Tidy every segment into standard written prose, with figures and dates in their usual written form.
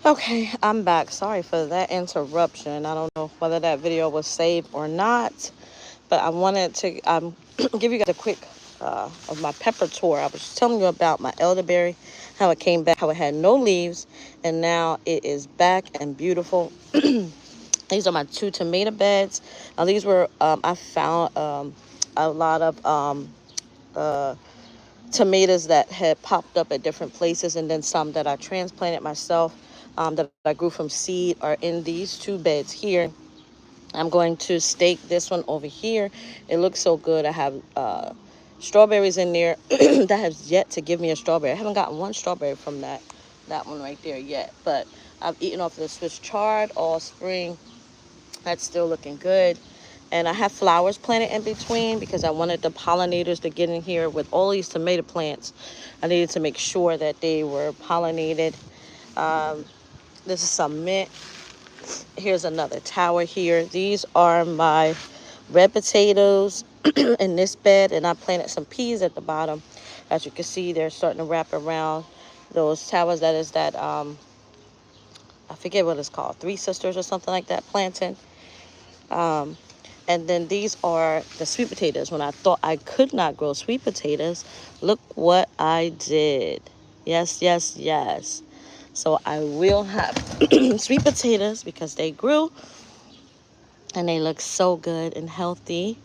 Okay, I'm back. Sorry for that interruption. I don't know whether that video was saved or not, but I wanted to give you guys a quick of my pepper tour. I was telling you about my elderberry, how it came back, how it had no leaves, and now it is back and beautiful. These are my two tomato beds. Now these were I found a lot of uh, tomatoes that had popped up at different places, and then some that I transplanted myself, that I grew from seed, are in these two beds here. I'm going to stake this one over here. It looks so good. I have strawberries in there that has yet to give me a strawberry. I haven't gotten one strawberry from that one right there yet, but I've eaten off of the Swiss chard all spring. That's still looking good. And I have flowers planted in between because I wanted the pollinators to get in here with all these tomato plants. I needed to make sure that they were pollinated. Um, this is some mint. Here's another tower here. These are my red potatoes in this bed, and I planted some peas at the bottom. As you can see, they're starting to wrap around those towers. That is that, I forget what it's called, Three Sisters or something like that planting. Um, and then these are the sweet potatoes. When I thought I could not grow sweet potatoes, look what I did. Yes, yes, yes. So I will have sweet potatoes because they grew and they look so good and healthy.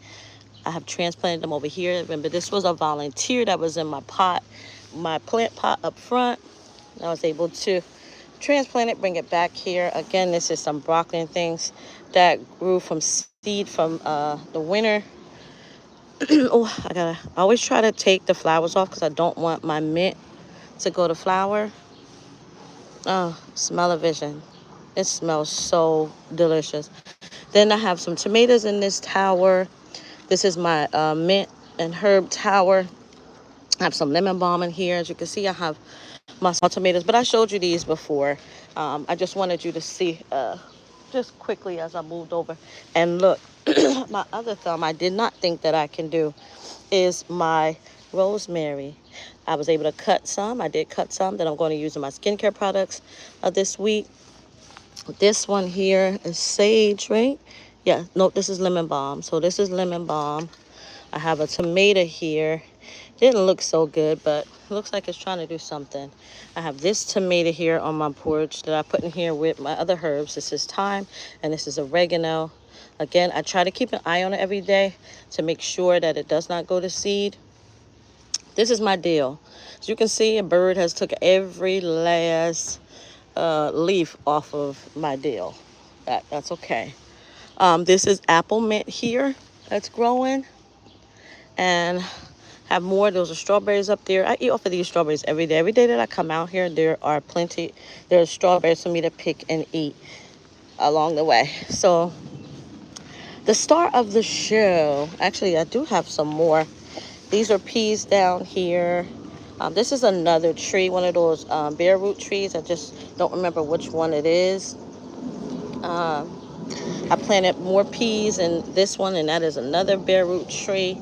I have transplanted them over here. Remember, this was a volunteer that was in my pot, my plant pot up front. I was able to transplant it, bring it back here. Again, this is some broccoli and things that grew from seed from the winter. Oh, I always try to take the flowers off because I don't want my mint to go to flower. Oh, smell of vision. It smells so delicious. Then I have some tomatoes in this tower. This is my mint and herb tower. I have some lemon balm in here. As you can see, I have my small tomatoes, but I showed you these before. I just wanted you to see just quickly as I moved over. And look, my other thumb, I did not think that I can do, is my rosemary. I was able to cut some. I did cut some that I'm going to use in my skincare products this week. This one here is sage, right? Yeah, no, this is lemon balm. So this is lemon balm. I have a tomato here. Didn't look so good, but it looks like it's trying to do something. I have this tomato here on my porch that I put in here with my other herbs. This is thyme and this is oregano. Again, I try to keep an eye on it every day to make sure that it does not go to seed. This is my dill. As you can see, a bird has took every last leaf off of my dill. That's okay. This is apple mint here that's growing. And have more. Those are strawberries up there. I eat off of these strawberries every day. Every day that I come out here, there are plenty. There's strawberries for me to pick and eat along the way. So the star of the show, actually, I do have some more. These are peas down here. This is another tree, one of those bare root trees. I just don't remember which one it is. I planted more peas in this one, and that is another bare root tree.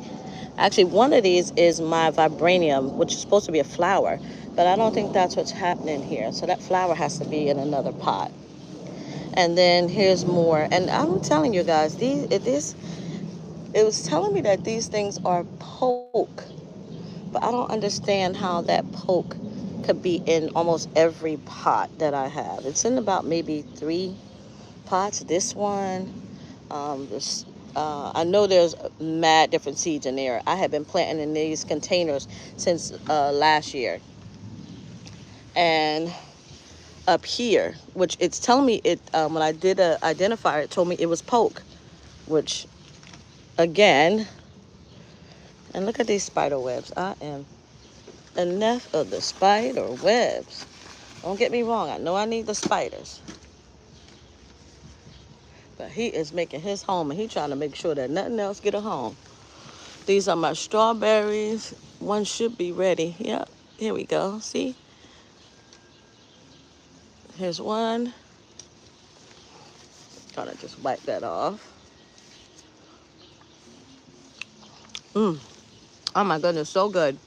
Actually, one of these is my vibranium, which is supposed to be a flower, but I don't think that's what's happening here. So that flower has to be in another pot. And then here's more. And I'm telling you guys, it was telling me that these things are poke, but I don't understand how that poke could be in almost every pot that I have. It's in about maybe 3 pots. This one, this, I know there's mad different seeds in there. I have been planting in these containers since last year. And up here, which it's telling me it when I did a identifier, it told me it was poke, which again, and look at these spider webs. I am enough of the spider webs. Don't get me wrong. I know I need the spiders. But he is making his home, and he trying to make sure that nothing else get a home. These are my strawberries. One should be ready. Yep, here we go. See? Here's one. Gotta just wipe that off. Oh my goodness, so good.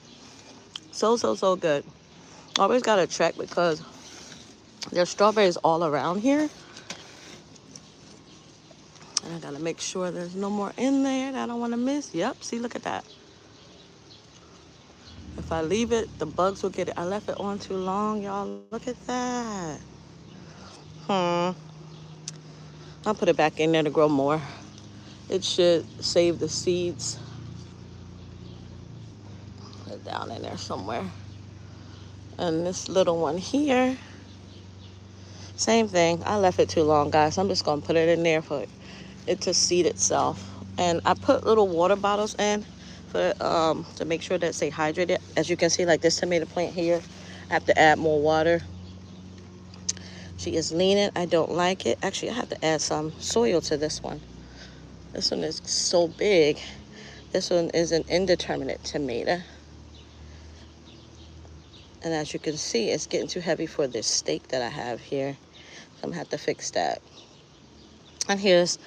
So good. Always gotta check because There's strawberries all around here. And I gotta make sure there's no more in there that I don't want to miss. Yep, see, look at that. If I leave it, the bugs will get it. I left it on too long, y'all. Look at that. Hmm. I'll put it back in there to grow more. It should save the seeds. Put it down in there somewhere. And this little one here, same thing. I left it too long, guys. I'm just gonna put it in there for it to seed itself. And I put little water bottles in for to make sure that it stay hydrated. As you can see, like this tomato plant here, I have to add more water. She is leaning. I don't like it. Actually, I have to add some soil to this one. This one is so big. This one is an indeterminate tomato. And as you can see, it's getting too heavy for this stake that I have here. I'm gonna have to fix that. And here's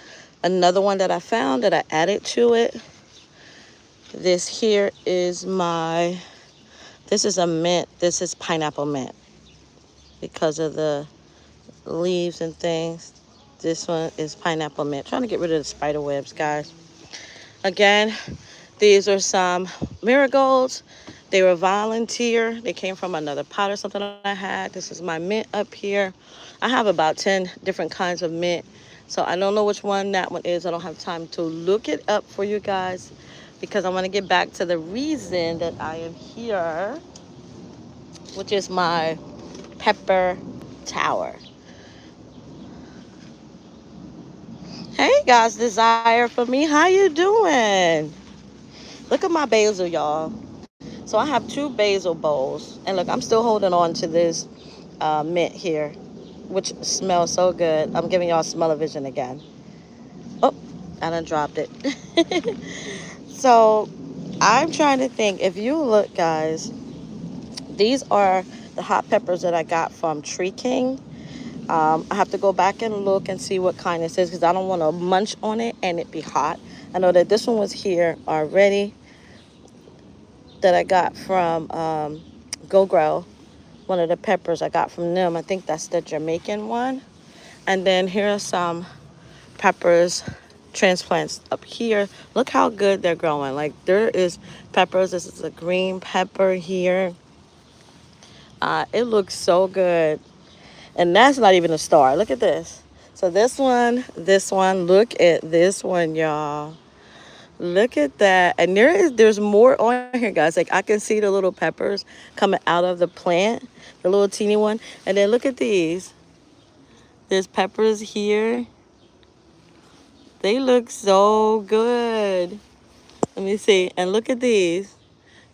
another one that I found that I added to it. This here is this is a mint. This is pineapple mint. Because of the leaves and things. This one is pineapple mint. Trying to get rid of the spider webs, guys. Again, these are some marigolds. They were volunteer. They came from another pot or something I had. This is my mint up here. I have about 10 different kinds of mint. So I don't know which one that one is. I don't have time to look it up for you guys because I want to get back to the reason that I am here, which is my pepper tower. Hey guys, Desire for me. How you doing? Look at my basil, y'all. So I have 2 basil bowls. And look, I'm still holding on to this mint here, which smells so good. I'm giving y'all smell-o-vision again. Oh, I done dropped it. So I'm trying to think. If you look, guys, these are the hot peppers that I got from Tree King. I have to go back and look and see what kind this is because I don't want to munch on it and it be hot. I know that this one was here already that I got from Go Grow. One of the peppers I got from them. I think that's the Jamaican one. And then here are some peppers transplants up here. Look how good they're growing. Like there is peppers. This is a green pepper here. It looks so good. And that's not even a star. Look at this. So this one, look at this one, y'all. Look at that. And there's more on here, guys. Like I can see the little peppers coming out of the plant, the little teeny one. And then look at these. There's peppers here. They look so good. Let me see. And look at these.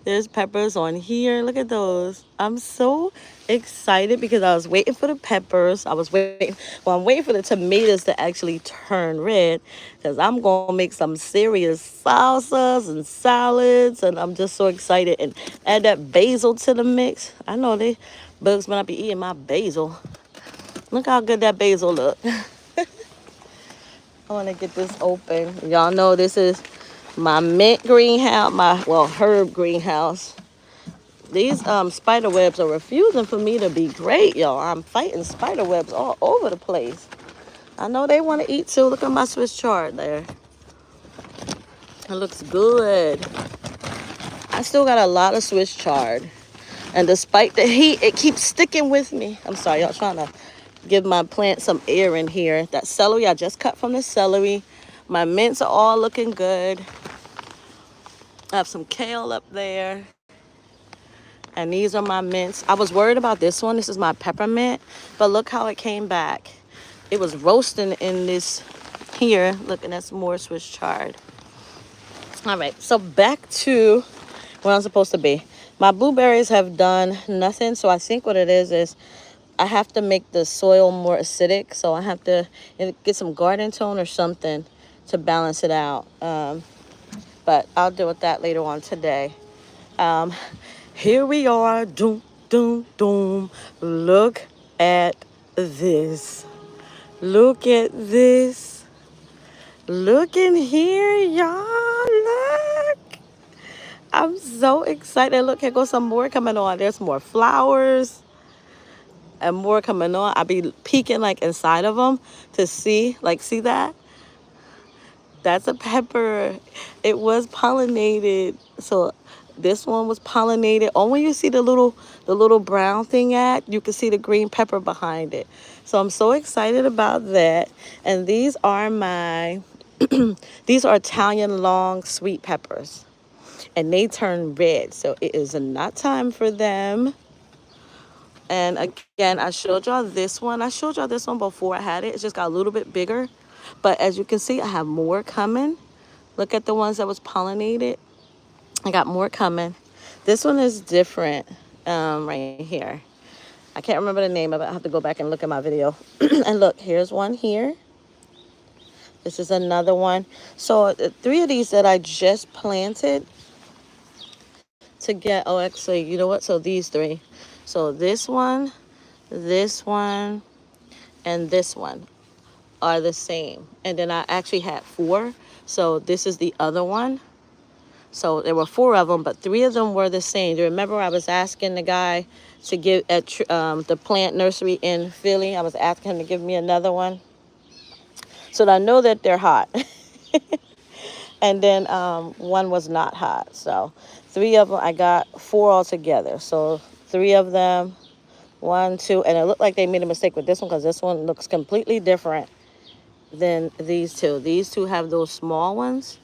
There's peppers on here. Look at those. I'm so excited because I was waiting for the peppers. I'm waiting for the tomatoes to actually turn red because I'm going to make some serious salsas and salads. And I'm just so excited. And add that basil to the mix. I know they bugs might not be eating my basil. Look how good that basil look. I want to get this open. Y'all know this is my mint greenhouse, herb greenhouse. These spider webs are refusing for me to be great, y'all. I'm fighting spider webs all over the place. I know they want to eat too. Look at my Swiss chard there. It looks good. I still got a lot of Swiss chard. And despite the heat, it keeps sticking with me. I'm sorry, y'all, trying to give my plant some air in here. That celery I just cut from the celery. My mints are all looking good. I have some kale up there. And these are my mints. I was worried about this one. This is my peppermint. But look how it came back. It was roasting in this here. Look, and that's more Swiss chard. All right, so back to where I'm supposed to be. My blueberries have done nothing. So I think what it is I have to make the soil more acidic. So I have to get some garden tone or something to balance it out. But I'll deal with that later on today. Here we are. Doom, doom, doom. Look at this. Look at this. Look in here, y'all. Look. I'm so excited. Look, here goes some more coming on. There's more flowers. and more coming on. I be peeking like inside of them to see, like, see that? That's a pepper. It was pollinated. So this one was pollinated. Oh, when you see the little brown thing at, you can see the green pepper behind it. So I'm so excited about that. And these are my these are Italian long sweet peppers. And they turn red. So it is not time for them. And again, I showed y'all this one. I showed y'all this one before I had it. It just got a little bit bigger. But as you can see, I have more coming. Look at the ones that was pollinated. I got more coming. This one is different right here. I can't remember the name of it. I have to go back and look at my video. And look, here's one here. This is another one. So 3 of these that I just planted to get, oh, actually, you know what? So these 3. So this one, and this one are the same. And then I actually had 4. So this is the other one. So there were 4 of them, but 3 of them were the same. Do you remember I was asking the guy to give at the plant nursery in Philly? I was asking him to give me another one. So that I know that they're hot. And then one was not hot. So 3 of them, I got 4 altogether. So 3 of them, 1, 2, and it looked like they made a mistake with this one because this one looks completely different than these 2. These 2 have those small ones.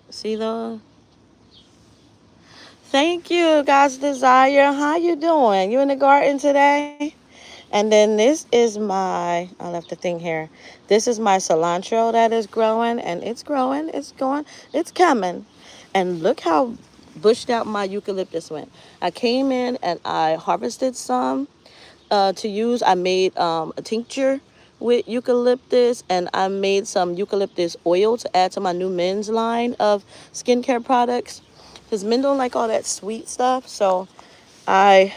See those? Thank you, God's Desire. How you doing? You in the garden today? And then this is my, I left the thing here. This is my cilantro that is growing, and it's growing, it's going, it's coming. And look how bushed out my eucalyptus went. I came in and I harvested some to use. I made a tincture with eucalyptus, and I made some eucalyptus oil to add to my new men's line of skincare products. Because men don't like all that sweet stuff, so I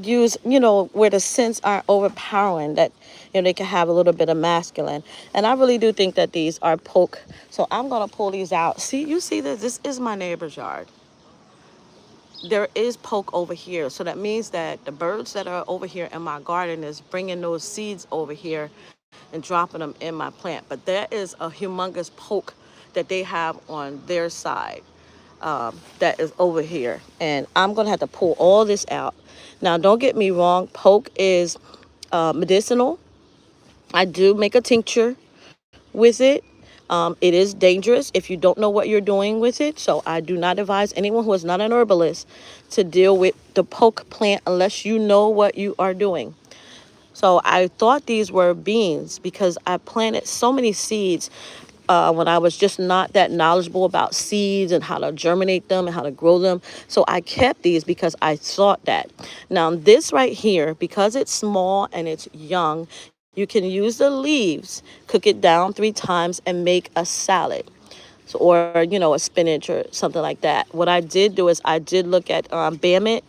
use, where the scents aren't overpowering, that, they can have a little bit of masculine. And I really do think that these are poke. So I'm going to pull these out. See, you see this? This is my neighbor's yard. There is poke over here. So that means that the birds that are over here in my garden is bringing those seeds over here and dropping them in my plant. But there is a humongous poke that they have on their side. That is over here, and I'm gonna have to pull all this out. Now, don't get me wrong, poke is medicinal. I do make a tincture with it. It is dangerous if you don't know what you're doing with it, so I do not advise anyone who is not an herbalist to deal with the poke plant unless you know what you are doing. So I thought these were beans because I planted so many seeds when I was just not that knowledgeable about seeds and how to germinate them and how to grow them. So I kept these because I thought that. Now this right here, because it's small and it's young, you can use the leaves, cook it down 3 times and make a salad. So, or, a spinach or something like that. What I did do is I did look at Bamit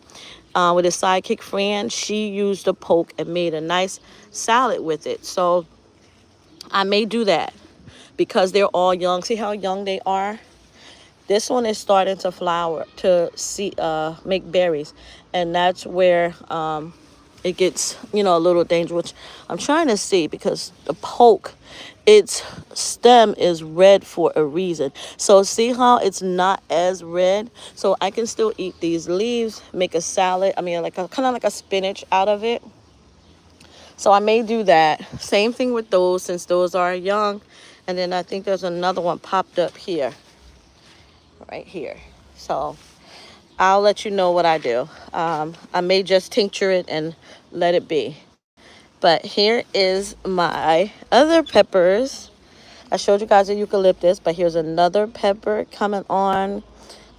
with his sidekick Fran. She used the poke and made a nice salad with it. So I may do that because they're all young. See how young they are? This one is starting to flower, to make berries. And that's where it gets, a little dangerous, which I'm trying to see because the poke, its stem is red for a reason. So see how it's not as red? So I can still eat these leaves, make a salad. I mean, like kind of like a spinach out of it. So I may do that. Same thing with those, since those are young. And then I think there's another one popped up here, right here. So I'll let you know what I do. I may just tincture it and let it be. But here is my other peppers. I showed you guys the eucalyptus, but here's another pepper coming on.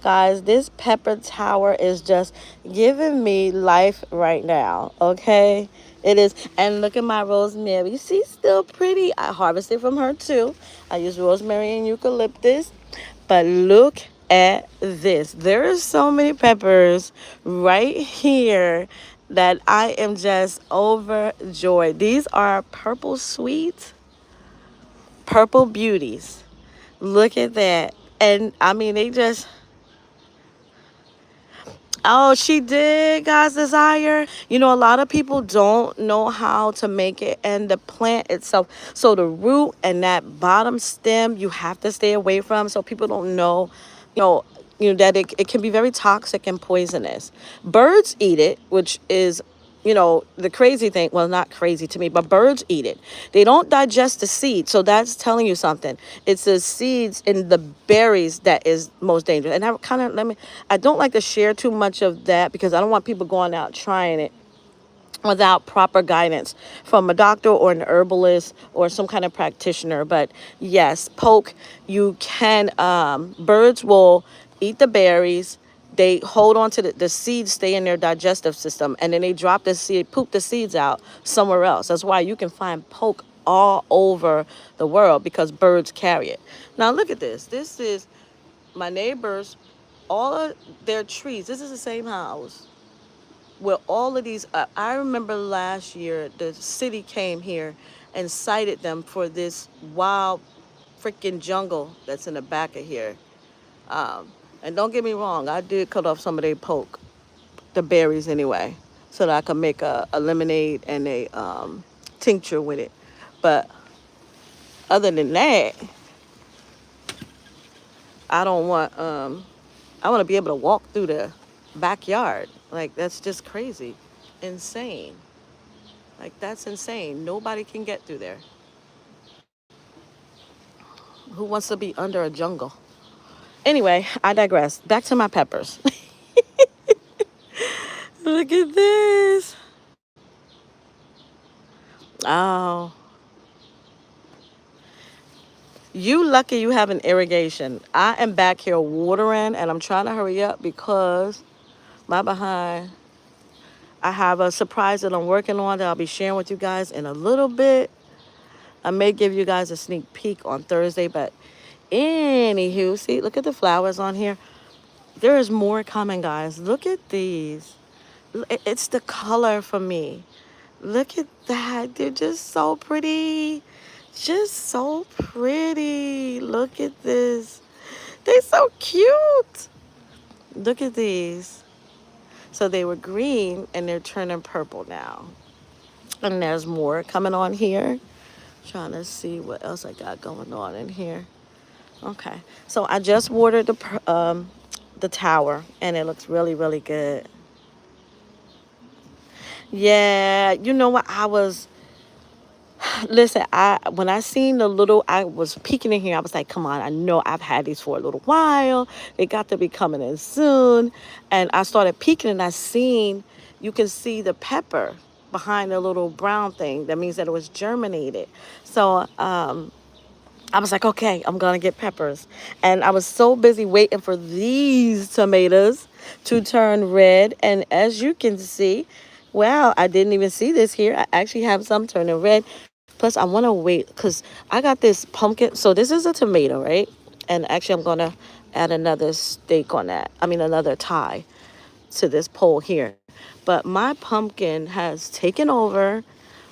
Guys, this pepper tower is just giving me life right now, okay? It is. And look at my rosemary. She's still pretty. I harvested from her too. I use rosemary and eucalyptus. But look at this. There are so many peppers right here that I am just overjoyed. These are purple sweet, purple beauties. Look at that. And I mean, Oh, she did, God's desire. You know, a lot of people don't know how to make it, and the plant itself. So the root and that bottom stem, you have to stay away from. So people don't know, you know, that it can be very toxic and poisonous. Birds eat it, which is, the crazy thing, well, not crazy to me, but birds eat it. They don't digest the seed. So that's telling you something. It's the seeds in the berries that is most dangerous. And I don't like to share too much of that because I don't want people going out trying it without proper guidance from a doctor or an herbalist or some kind of practitioner. But yes, poke, you can, birds will eat the berries. They hold on to the seeds, stay in their digestive system, and then they drop the seed, poop the seeds out somewhere else. That's why you can find poke all over the world because birds carry it. Now look at this. This is my neighbors, all of their trees. This is the same house with all of these. I remember last year the city came here and cited them for this wild freaking jungle that's in the back of here. And don't get me wrong, I did cut off some of their poke, the berries anyway, so that I could make a lemonade and a tincture with it. But other than that, I don't want. I want to be able to walk through the backyard. Like that's just crazy, insane. Like that's insane. Nobody can get through there. Who wants to be under a jungle? Anyway, I digress. Back to my peppers. Look at this. Oh, you lucky you have an irrigation. I am back here watering and I'm trying to hurry up because my behind. I have a surprise that I'm working on that I'll be sharing with you guys in a little bit. I may give you guys a sneak peek on Thursday, but anywho, see, look at the flowers on here. There is more coming, guys. Look at these. It's the color for me. Look at that. They're just so pretty. Just so pretty. Look at this. They're so cute. Look at these. So they were green and they're turning purple now. And there's more coming on here. Trying to see what else I got going on in here. Okay. So I just watered the tower and it looks really, really good. Yeah, you know what? Listen, when I seen I was peeking in here. I was like, come on, I know I've had these for a little while. They got to be coming in soon. And I started peeking and you can see the pepper behind the little brown thing. That means that it was germinated. So, I was like, okay, I'm going to get peppers. And I was so busy waiting for these tomatoes to turn red. And as you can see, wow, I didn't even see this here. I actually have some turning red. Plus, I want to wait because I got this pumpkin. So this is a tomato, right? And actually, I'm going to add another stake on that. I mean, another tie to this pole here. But my pumpkin has taken over.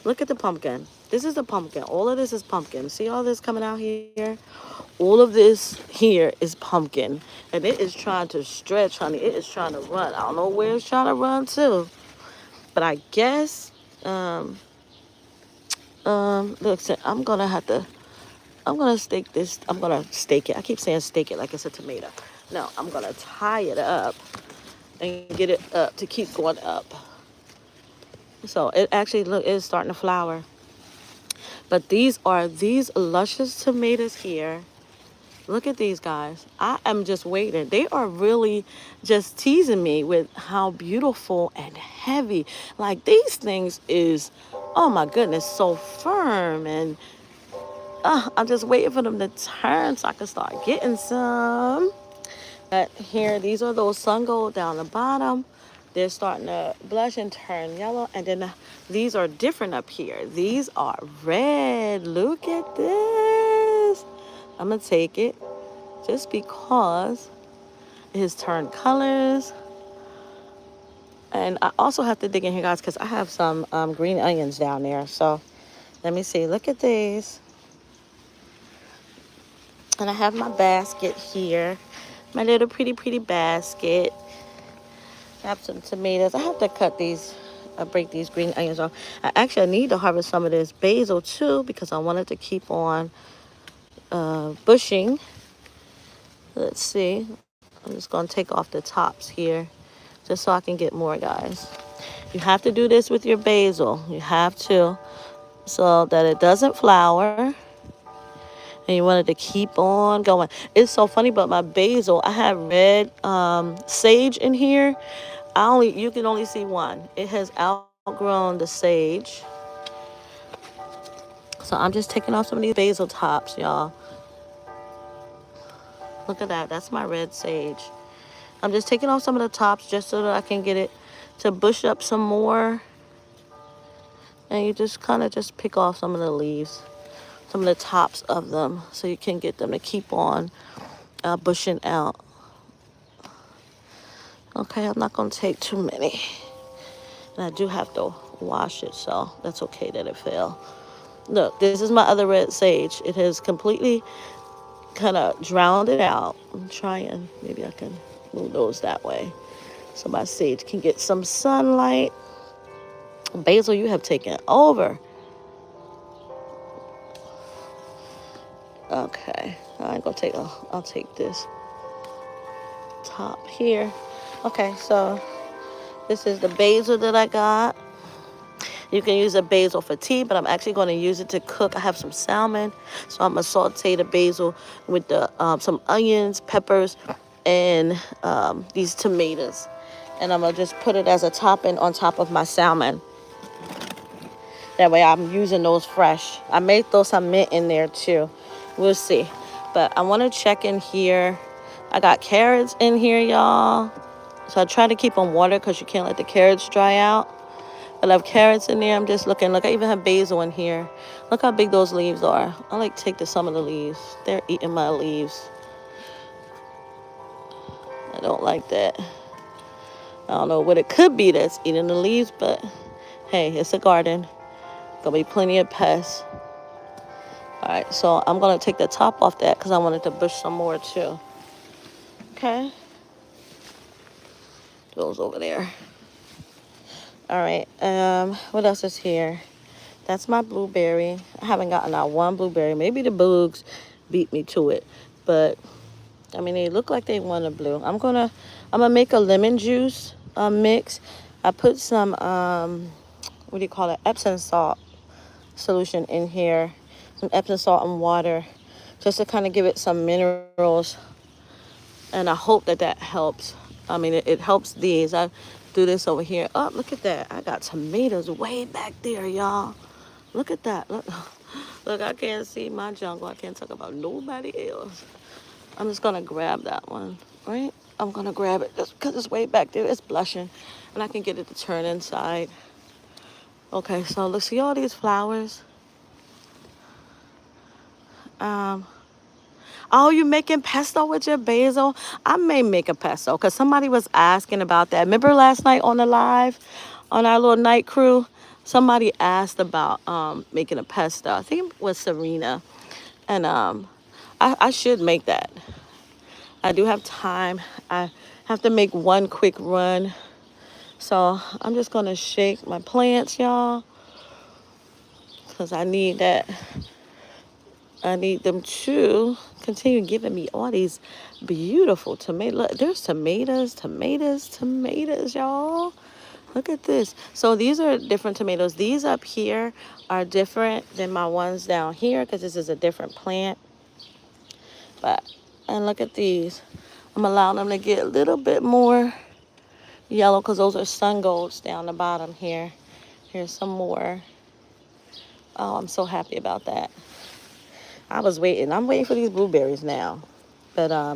Look at the pumpkin. This is the pumpkin. All of this is pumpkin. See all this coming out here? All of this here is pumpkin. And it is trying to stretch, honey. It is trying to run. I don't know where it's trying to run to. But I guess, look, I'm going to stake this. I'm going to stake it. I keep saying stake it like it's a tomato. No, I'm going to tie it up and get it up to keep going up. So it actually, look, it's starting to flower. But these luscious tomatoes here. Look at these guys. I am just waiting. They are really just teasing me with how beautiful and heavy. Like these things is, oh my goodness, so firm. And I'm just waiting for them to turn so I can start getting some. But here, these are those sun gold down the bottom. They're starting to blush and turn yellow. And then these are different up here. These are red. Look at this. I'm going to take it just because it has turned colors. And I also have to dig in here, guys, because I have some green onions down there. So let me see. Look at these. And I have my basket here. My little pretty, pretty basket. have some tomatoes. I have to cut these, break these green onions off. I need to harvest some of this basil too because I wanted to keep on bushing. Let's see. I'm just going to take off the tops here just so I can get more, guys. You have to do this with your basil. You have to, so that it doesn't flower. And you want it to keep on going. It's so funny, but my basil, I have red sage in here. You can only see one. It has outgrown the sage. So I'm just taking off some of these basil tops, y'all. Look at that. That's my red sage. I'm just taking off some of the tops just so that I can get it to bush up some more. And you just kind of just pick off some of the leaves, some of the tops of them, so you can get them to keep on bushing out. Okay, I'm not going to take too many. And I do have to wash it, so that's okay that it fell. Look, this is my other red sage. It has completely kind of drowned it out. I'm trying. Maybe I can move those that way so my sage can get some sunlight. Basil, you have taken over. Okay, I ain't gonna take. I'll take this top here. Okay, so this is the basil that I got. You can use a basil for tea, but I'm actually going to use it to cook. I have some salmon, so I'm going to saute the basil with the some onions, peppers, and these tomatoes. And I'm going to just put it as a topping on top of my salmon. That way I'm using those fresh. I may throw some mint in there too. We'll see. But I want to check in here. I got carrots in here, y'all. So I try to keep them watered because you can't let the carrots dry out. I love carrots in there. I'm just looking. Look, I even have basil in here. Look how big those leaves are. I like to take some of the leaves. They're eating my leaves. I don't like that. I don't know what it could be that's eating the leaves, but hey, it's a garden. Gonna be plenty of pests. All right, so I'm gonna take the top off that because I wanted to bush some more too. Okay. Those over there. All right, what else is here? That's my blueberry. I haven't gotten out one blueberry. Maybe the bugs beat me to it. But, I mean, they look like they want a blue. I'm gonna make a lemon juice mix. I put some, what do you call it? Epsom salt solution in here. Some Epsom salt and water. Just to kind of give it some minerals. And I hope that helps. I mean, it helps these. I do this over here. Oh, look at that. I got tomatoes way back there, y'all. Look at that. Look, I can't see my jungle. I can't talk about nobody else. I'm just going to grab that one, right? I'm going to grab it just because it's way back there. It's blushing. And I can get it to turn inside. Okay, so look, see all these flowers? Oh, you making pesto with your basil? I may make a pesto because somebody was asking about that. Remember last night on the live, on our little night crew? Somebody asked about making a pesto. I think it was Serena. And I should make that. I do have time. I have to make one quick run. So I'm just going to shake my plants, y'all. Because I need that. I need them to continue giving me all these beautiful tomatoes. Look, there's tomatoes, y'all. Look at this. So these are different tomatoes. These up here are different than my ones down here because this is a different plant. And look at these. I'm allowing them to get a little bit more yellow because those are sun golds down the bottom here. Here's some more. Oh, I'm so happy about that. I was waiting. I'm waiting for these blueberries now. But I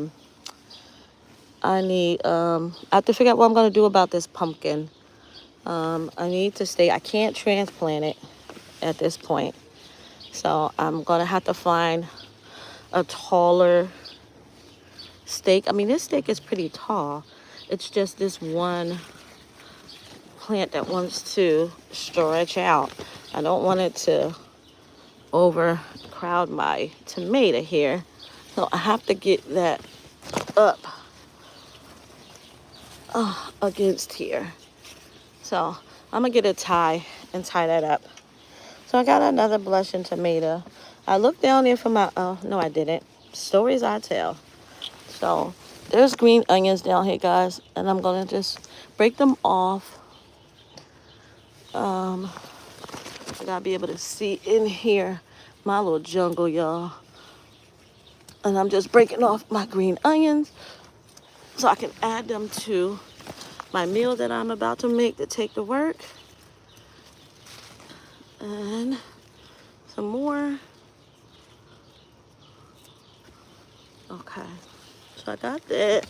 have to figure out what I'm going to do about this pumpkin. I need to stay. I can't transplant it at this point. So I'm going to have to find a taller stake. I mean, this stake is pretty tall. It's just this one plant that wants to stretch out. I don't want it to overcrowd my tomato here. So I have to get that up. Oh, against here. So I'm gonna get a tie and tie that up. So I got another blush and tomato. I looked down there for my, oh, no I didn't. Stories I tell. So there's green onions down here, guys. And I'm gonna just break them off. I gotta be able to see in here my little jungle, y'all. And I'm just breaking off my green onions so I can add them to my meal that I'm about to make to take to work. And some more. Okay, so I got that.